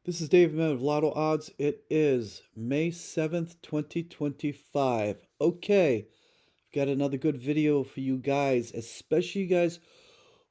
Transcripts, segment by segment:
This is Dave Mann of Lotto Odds. It is May 7th, 2025. Okay, got another good video for you guys, especially you guys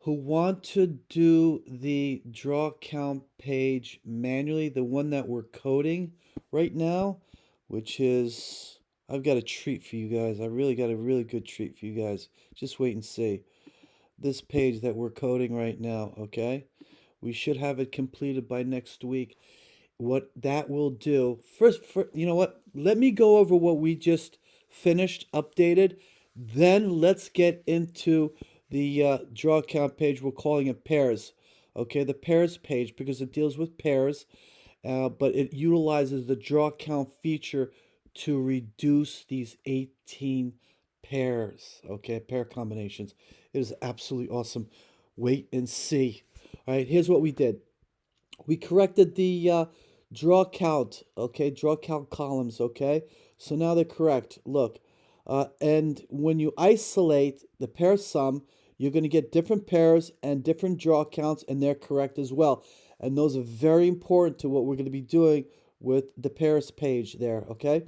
who want to do the draw count page manually, the one that we're coding right now, which is, I've got a treat for you guys. I really got a really good treat for you guys. Just wait and see. This page that we're coding right now, okay? We should have it completed by next week. What that will do first, you know what, let me go over what we just finished, updated, then let's get into the draw count page. We're calling it pairs, okay, the pairs page, because it deals with pairs, but it utilizes the draw count feature to reduce these 18 pairs, okay, pair combinations. It is absolutely awesome. Wait and see. All right, here's what we did. We corrected the draw count, okay? Draw count columns, okay? So now they're correct. Look, and when you isolate the pair sum, you're going to get different pairs and different draw counts, and they're correct as well. And those are very important to what we're going to be doing with the pairs page there, okay?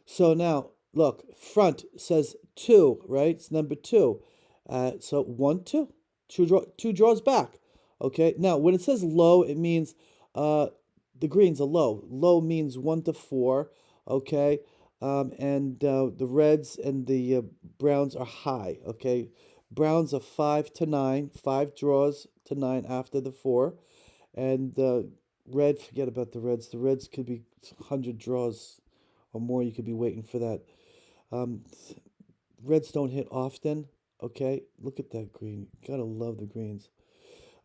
So now, look, front says 2, right? It's number 2. So 1, 2. Two draws back. Okay, now when it says low, it means the greens are low. Low means 1 to 4. Okay, and the reds and the browns are high. Okay, browns are 5 to 9. 5 draws to 9 after the 4. And red, forget about the reds. The reds could be 100 draws or more. You could be waiting for that. Um, Reds don't hit often. Okay, look at that green. Gotta love the greens.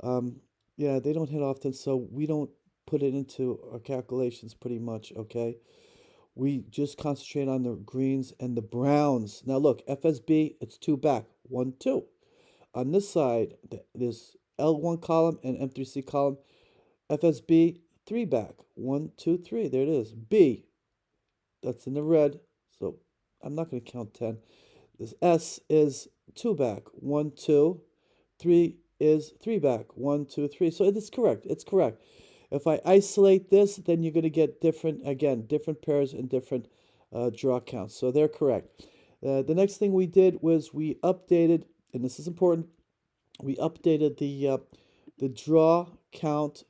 Um, yeah, they don't hit often, so we don't put it into our calculations pretty much. Okay, we just concentrate on the greens and the browns. Now look, FSB, it's 2 back, 1, 2. On this side, there's L1 column and M3C column. FSB, 3 back, 1, 2, 3. There it is. B, that's in the red, so I'm not going to count 10. This S is 2 back, 1, 2. 3 is 3 back, 1, 2, 3. So it is correct. It's correct. If I isolate this, then you're going to get different, again, different pairs and different draw counts. So they're correct. The next thing we did was we updated, and this is important, we updated the draw count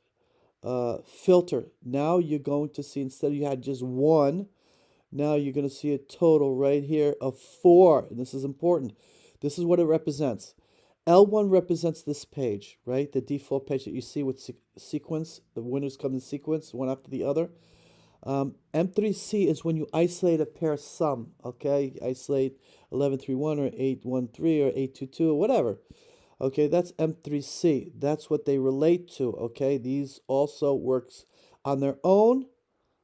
filter. Now you're going to see, instead of you had just 1, now you're going to see a total right here of 4. And this is important. This is what it represents. L1 represents this page, right? The default page that you see with sequence. The winners come in sequence, one after the other. M3C is when you isolate a pair sum, okay? You isolate 1131 or 813 or 822 or whatever. Okay, that's M3C. That's what they relate to, okay? These also works on their own,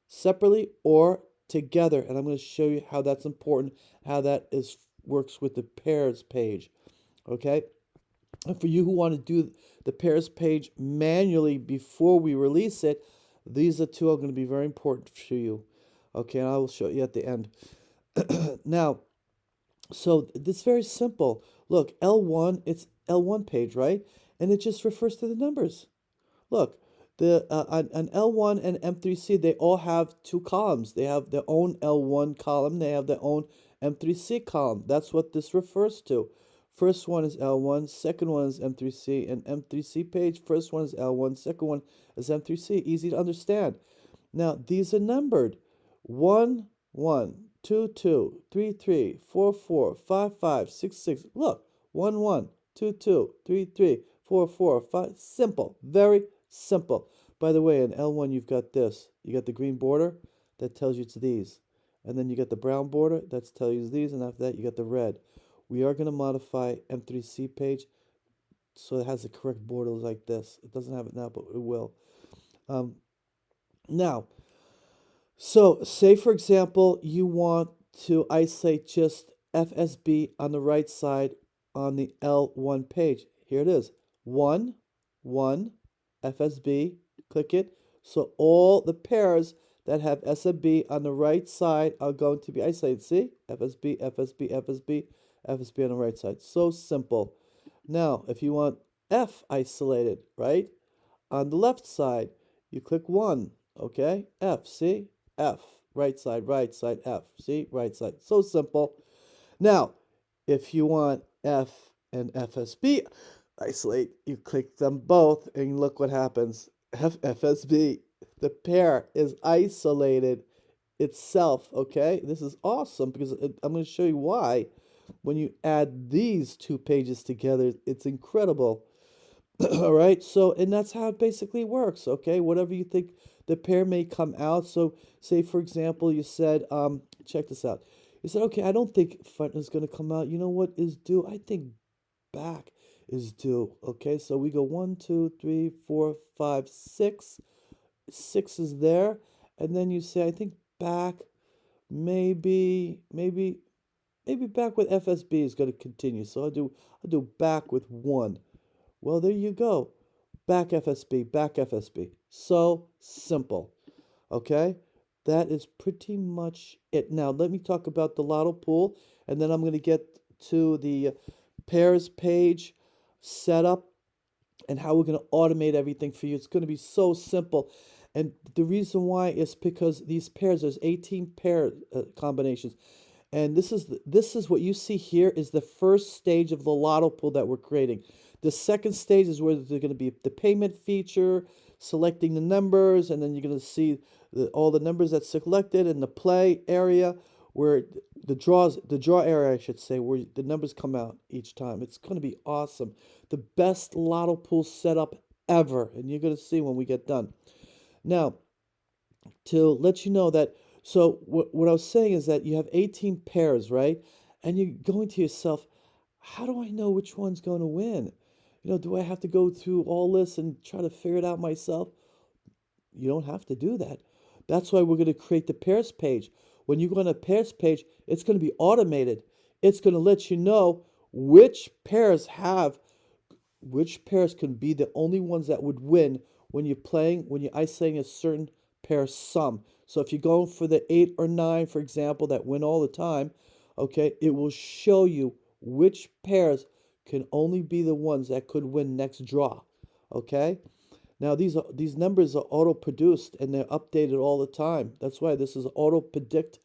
separately, or together. And I'm going to show you how that's important, how that is works with the pairs page, okay? And for you who want to do the pairs page manually before we release it, these are two are going to be very important to you. Okay, and I will show you at the end. Now, so it's very simple. Look, L1, it's L1 page, right? And it just refers to the numbers. Look, the on L1 and M3C, they all have 2 columns. They have their own L1 column. They have their own M3C column. That's what this refers to. First one is L1, second one is M3C, and M3C page, first one is L1, second one is M3C. Easy to understand. Now, these are numbered. 1, 1, 2, 2, 3, 3, 4, 4, 5, 5, 6, 6. Look, 1, 1, 2, 2, 3, 3, 4, 4, 5. Simple. Very simple. By the way, in L1, you've got this. You got the green border. That tells you it's these. And then you got the brown border. That tells you it's these. And after that, you got the red. We are going to modify M3C page so it has the correct border like this. It doesn't have it now, but it will. Now, so say for example, you want to isolate just FSB on the right side on the L1 page. Here it is. 1, 1, FSB, click it. So all the pairs that have SFB on the right side are going to be isolated. See? FSB, FSB, FSB, FSB on the right side. So simple. Now, if you want F isolated, right? On the left side, you click 1. Okay, F, see? F, right side, F, see? Right side. So simple. Now, if you want F and FSB isolate, you click them both and look what happens. FSB, the pair is isolated itself, okay? This is awesome because I'm going to show you why. When you add these two pages together, it's incredible. All right, so and that's how it basically works, okay? Whatever you think the pair may come out. So say for example, you said, check this out. You said, okay, I don't think front is gonna come out. You know what is due? I think back is due. Okay, so we go one, two, three, four, five, six. Six is there, and then you say, I think back, maybe back with FSB is gonna continue. So I'll do back with one. Well, there you go. Back FSB, back FSB. So simple. Okay? That is pretty much it. Now, let me talk about the Lotto pool, and then I'm going to get to the pairs page setup and how we're going to automate everything for you. It's going to be so simple. And the reason why is because these pairs, there's 18 pair combinations. And this is what you see here is the first stage of the Lotto pool that we're creating. The second stage is where there's going to be the payment feature, selecting the numbers, and then you're going to see all the numbers that's selected in the play area where the draw area, I should say, where the numbers come out each time. It's going to be awesome. The best Lotto pool setup ever, and you're going to see when we get done. Now, to let you know that, so what I was saying is that you have 18 pairs, right? And you're going to yourself, how do I know which one's going to win? Do I have to go through all this and try to figure it out myself? You don't have to do that. That's why we're going to create the pairs page. When you go on a pairs page, it's going to be automated. It's going to let you know which pairs can be the only ones that would win when you're isolating a certain pair sum. So if you're going for the 8 or 9, for example, that win all the time, okay, it will show you which pairs can only be the ones that could win next draw. Okay? Now these numbers are auto produced and they're updated all the time. That's why this is auto predict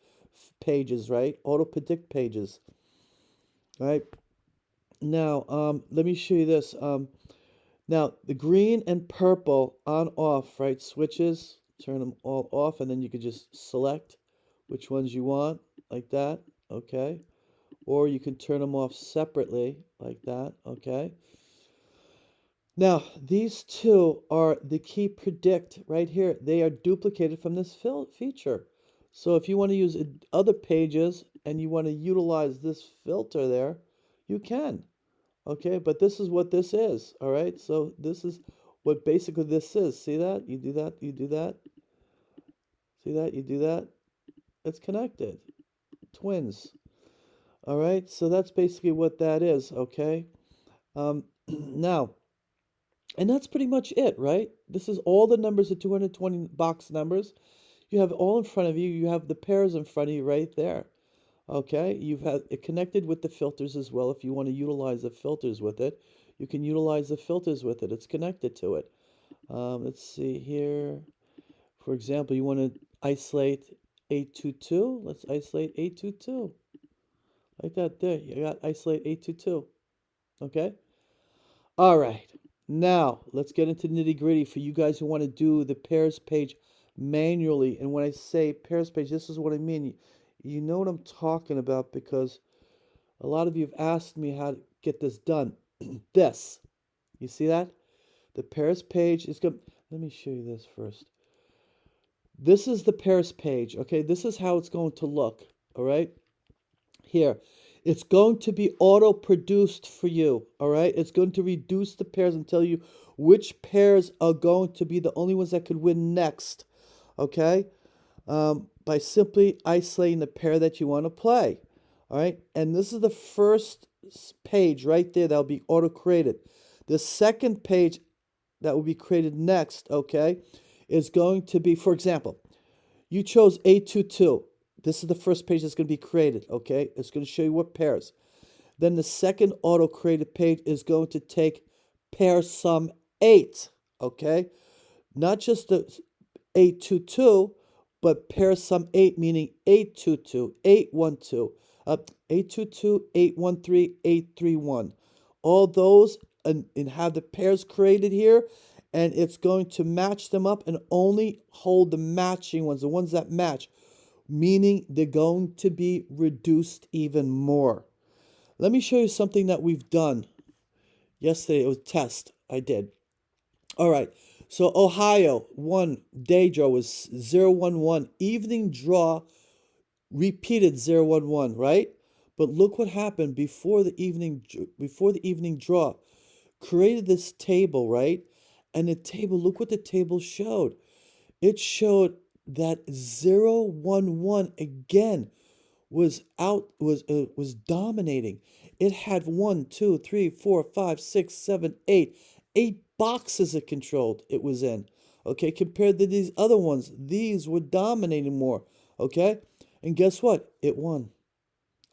pages, right? Auto predict pages. Right? Now, let me show you this. Now, the green and purple on off, right? Switches, turn them all off, and then you could just select which ones you want, like that, okay? Or you can turn them off separately, like that, okay? Now, these two are the key predict right here. They are duplicated from this feature. So if you want to use other pages and you want to utilize this filter there, you can. Okay, but this is what this is. All right, so this is what basically this is. See that? You do that, you do that. See that? You do that. It's connected. Twins. All right, so that's basically what that is. Okay. Now, and that's pretty much it, right? This is all the numbers, the 220 box numbers. You have all in front of you. You have the pairs in front of you right there. Okay, you've had it connected with the filters as well. If you want to utilize the filters with it, you can utilize the filters with it. It's connected to it. Let's see here. For example, you want to isolate 822. Let's isolate 822. Like that there. You got isolate 822. Okay? All right. Now, let's get into nitty gritty for you guys who want to do the pairs page manually. And when I say pairs page, this is what I mean. You know what I'm talking about because a lot of you have asked me how to get this done. This. You see that? The pairs page is going. Let me show you this first. This is the pairs page. Okay, this is how it's going to look. All right. Here. It's going to be auto-produced for you, all right? It's going to reduce the pairs and tell you which pairs are going to be the only ones that could win next, okay? By simply isolating the pair that you want to play, all right? And this is the first page right there that will be auto-created. The second page that will be created next, okay, is going to be, for example, you chose 822. This is the first page that's going to be created, okay? It's going to show you what pairs. Then the second auto-created page is going to take pair sum 8, okay? Not just the 822, but pair sum 8, meaning 822, 812, 822, 813, 831. All those, and have the pairs created here, and it's going to match them up and only hold the matching ones, the ones that match, meaning they're going to be reduced even more. Let me show you something that we've done. Yesterday it was a test I did. All right. So Ohio, day draw was 011. Evening draw repeated 011, right? But look what happened before the evening draw. Created this table, right? And the table, look what the table showed. It showed that 011 again was dominating. It had 1, 2, 3, 4, 5, 6, 7, 8 boxes it controlled it was in. Okay, compared to these other ones, these were dominating more. Okay, and guess what? It won.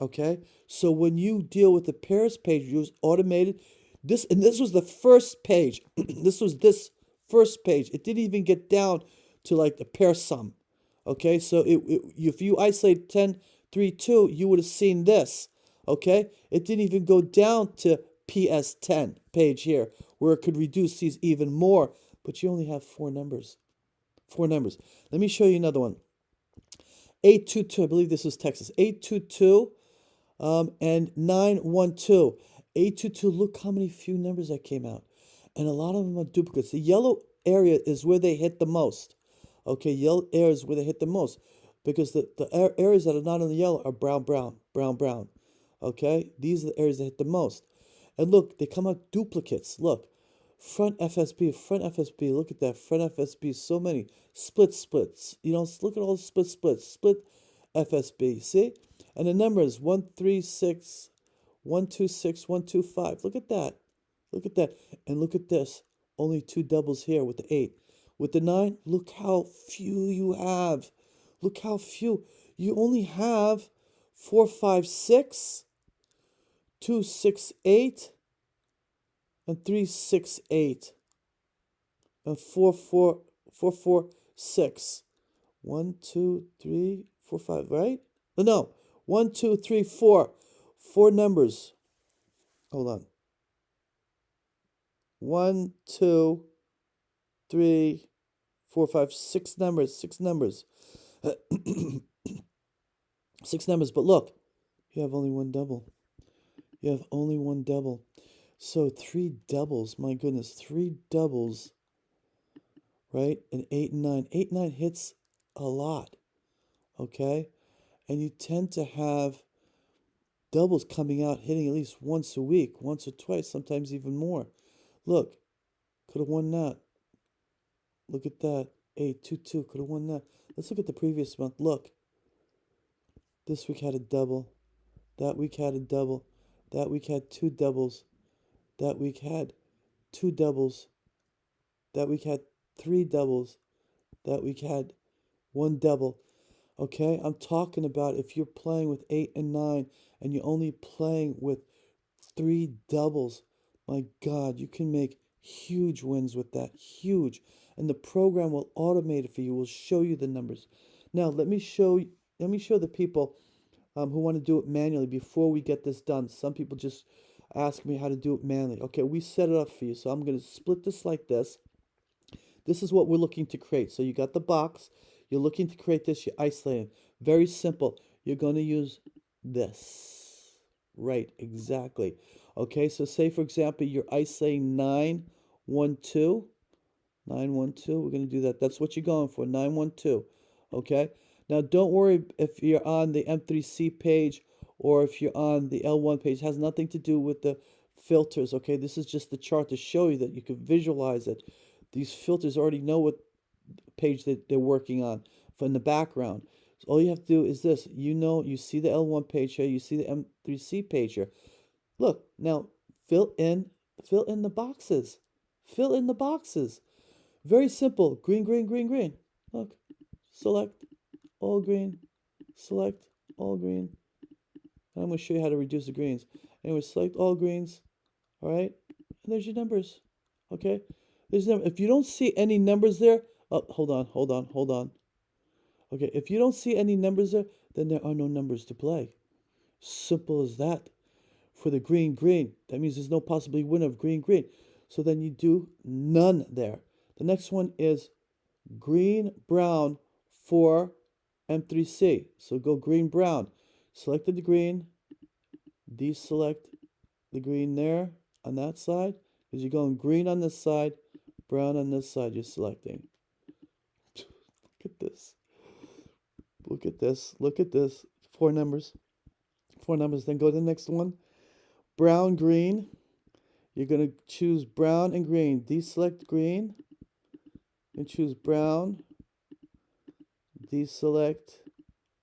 Okay, so when you deal with the pairs page, use automated. This was the first page. this first page. It didn't even get down to like the pair sum. Okay, so if you isolate 10, 3, 2, you would have seen this. Okay, it didn't even go down to PS10 page here, where it could reduce these even more, but you only have four numbers. Four numbers. Let me show you another one. 822, I believe this was Texas. 822 and 912. 822, look how many few numbers that came out. And a lot of them are duplicates. The yellow area is where they hit the most. Okay, yellow areas where they hit the most. Because the areas that are not in the yellow are brown, brown, brown, brown. Okay, these are the areas that hit the most. And look, they come out duplicates. Look, front FSB, look at that. Front FSB, so many. Splits. You know, look at all the split FSB. See? And the numbers 136, 126, 125. Look at that. Look at that. And look at this. Only two doubles here with the 8. With the 9, look how few you have. Look how few. You only have 4, 5, 6, 2, 6, 8, and 3, 6, 8, and 4, 4, 4, 4, 6. 1, 2, 3, 4, 5, right? No. 1, 2, 3, 4. Four numbers. Hold on. 1, 2, 3, 4, 5, 6 numbers. 6 numbers. 6 numbers. But look, you have only one double. You have only one double. So 3 doubles. My goodness, 3 doubles. Right? And 8 and 9. 8 and 9 hits a lot. Okay? And you tend to have doubles coming out, hitting at least once a week, once or twice, sometimes even more. Look, could have won that. Look at that. 822 could have won that. Let's look at the previous month. Look. This week had a double. That week had a double. That week had 2 doubles. That week had 2 doubles. That week had 3 doubles. That week had 1 double. Okay, I'm talking about if you're playing with 8 and 9 and you're only playing with 3 doubles, my God, you can make huge wins with that. Huge. And the program will automate it for you, will show you the numbers. Now, let me show the people who want to do it manually before we get this done. Some people just ask me how to do it manually. Okay, we set it up for you. So I'm going to split this like this. This is what we're looking to create. So you got the box. You're looking to create this. You're isolating. Very simple. You're going to use this. Right, exactly. Okay, so say, for example, you're isolating 912. 912. We're going to do that. That's what you're going for, 912. Okay? Now, don't worry if you're on the M3C page or if you're on the L1 page. It has nothing to do with the filters, okay? This is just the chart to show you that you can visualize it. These filters already know what page that they're working on from the background. So all you have to do is this. You see the L1 page here. You see the M3C page here. Look, now fill in the boxes. Fill in the boxes. Very simple. Green, green, green, green. Look. Select all green. Select all green. And I'm going to show you how to reduce the greens. Anyway, select all greens. All right. And there's your numbers. Okay. If you don't see any numbers there, Oh, hold on. Okay, if you don't see any numbers there, then there are no numbers to play. Simple as that. For the green, green, that means there's no possibly winner of green, green. So then you do none there. The next one is green, brown for M3C. So go green, brown. Selected the green, deselect the green there on that side, because you're going green on this side, brown on this side, you're selecting. Look at this. Look at this. Look at this. Four numbers. Four numbers. Then go to the next one. Brown, green. You're going to choose brown and green. Deselect green and choose brown. Deselect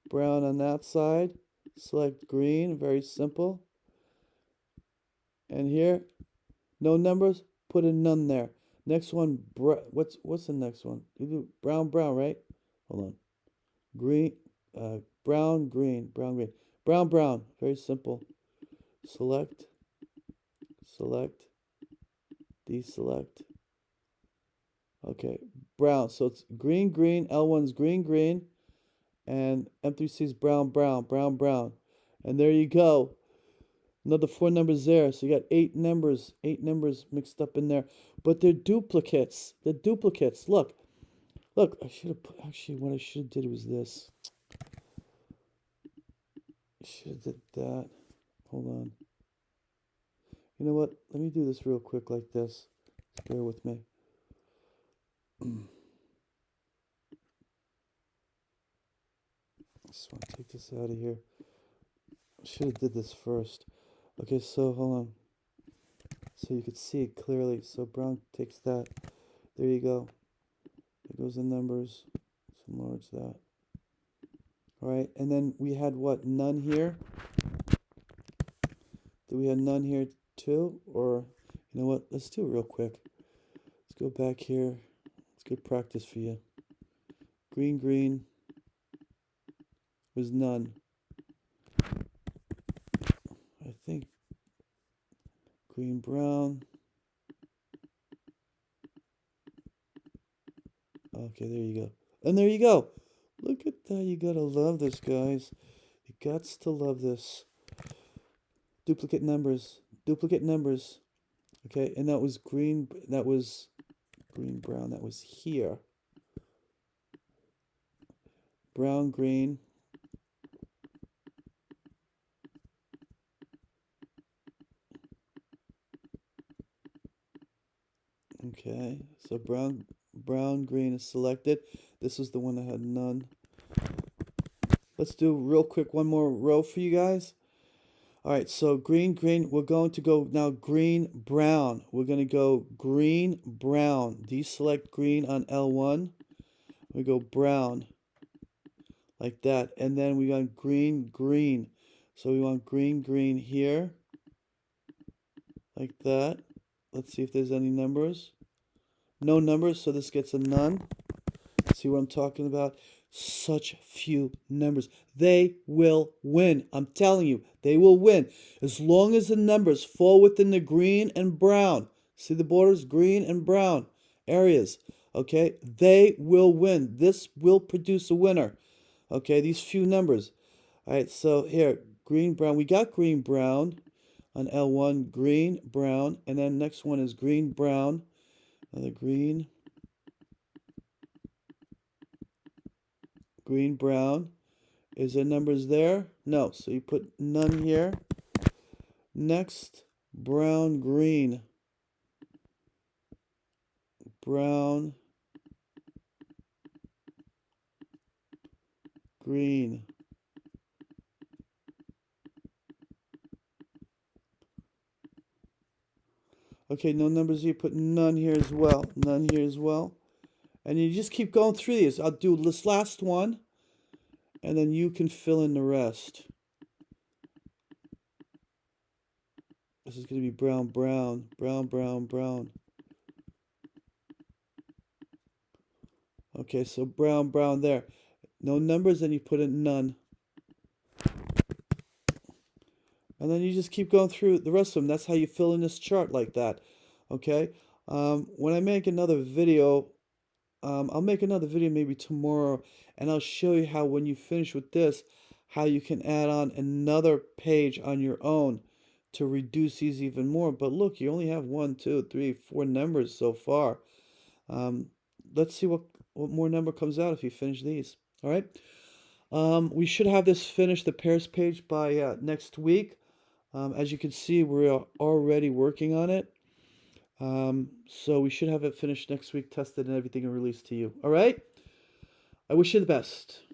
brown on that side. Select green. Very simple. And here, no numbers. Put a none there. Next one. What's the next one? You do brown, brown, right? Hold on. Green, brown, green, brown, green, brown, brown. Very simple. Select, select, deselect. Okay, brown. So it's green, green. L1's green, green, and M3C's brown, brown, brown, brown. And there you go. Another four numbers there. So you got eight numbers mixed up in there. But they're duplicates. They're duplicates. Look, look. I should have put, actually, what I should have did was this. I should have did that. Hold on. You know what? Let me do this real quick like this. Just bear with me. Just want to take this out of here. I should have did this first. Okay, so hold on. So you could see it clearly. So brown takes that. There you go. There goes the numbers. Let's enlarge that. All right, and then we had what? None here. Do we have none here too? Or, you know what? Let's do it real quick. Let's go back here. It's good practice for you. Green, green was none. I think green, brown. Okay, there you go. And there you go. Look at that. You gotta love this, guys. You gots to love this. Duplicate numbers. Duplicate numbers. Okay, and that was green. That was green, brown. That was here. Brown, green. Okay, so brown, green is selected. This is the one that had none. Let's do real quick one more row for you guys. All right, so green, green. We're going to go now green, brown. We're going to go green, brown. Deselect green on L1. We go brown like that. And then we want green, green. So we want green, green here like that. Let's see if there's any numbers. No numbers, so this gets a none. See what I'm talking about? Such few numbers. They will win. I'm telling you, they will win. As long as the numbers fall within the green and brown. See the borders? Green and brown areas. Okay? They will win. This will produce a winner. Okay? These few numbers. All right, so here, green, brown. We got green, brown on L1. Green, brown. And then next one is green, brown. Another green. Green, brown. Is there numbers there? No. So you put none here. Next, brown, green. Brown, green. Okay, no numbers here. Put none here as well. None here as well. And you just keep going through these. I'll do this last one. And then you can fill in the rest. This is going to be brown, brown, brown, brown, brown. Okay, so brown, brown there. No numbers, then you put in none. And then you just keep going through the rest of them. That's how you fill in this chart like that. Okay? When I make another video, I'll make another video maybe tomorrow, and I'll show you how when you finish with this, how you can add on another page on your own to reduce these even more. But look, you only have one, two, three, four numbers so far. Um, let's see what more number comes out if you finish these. All right. We should have this finished, the pairs page, by next week. As you can see, we're already working on it. So we should have it finished next week, tested and everything, and released to you. All right? I wish you the best.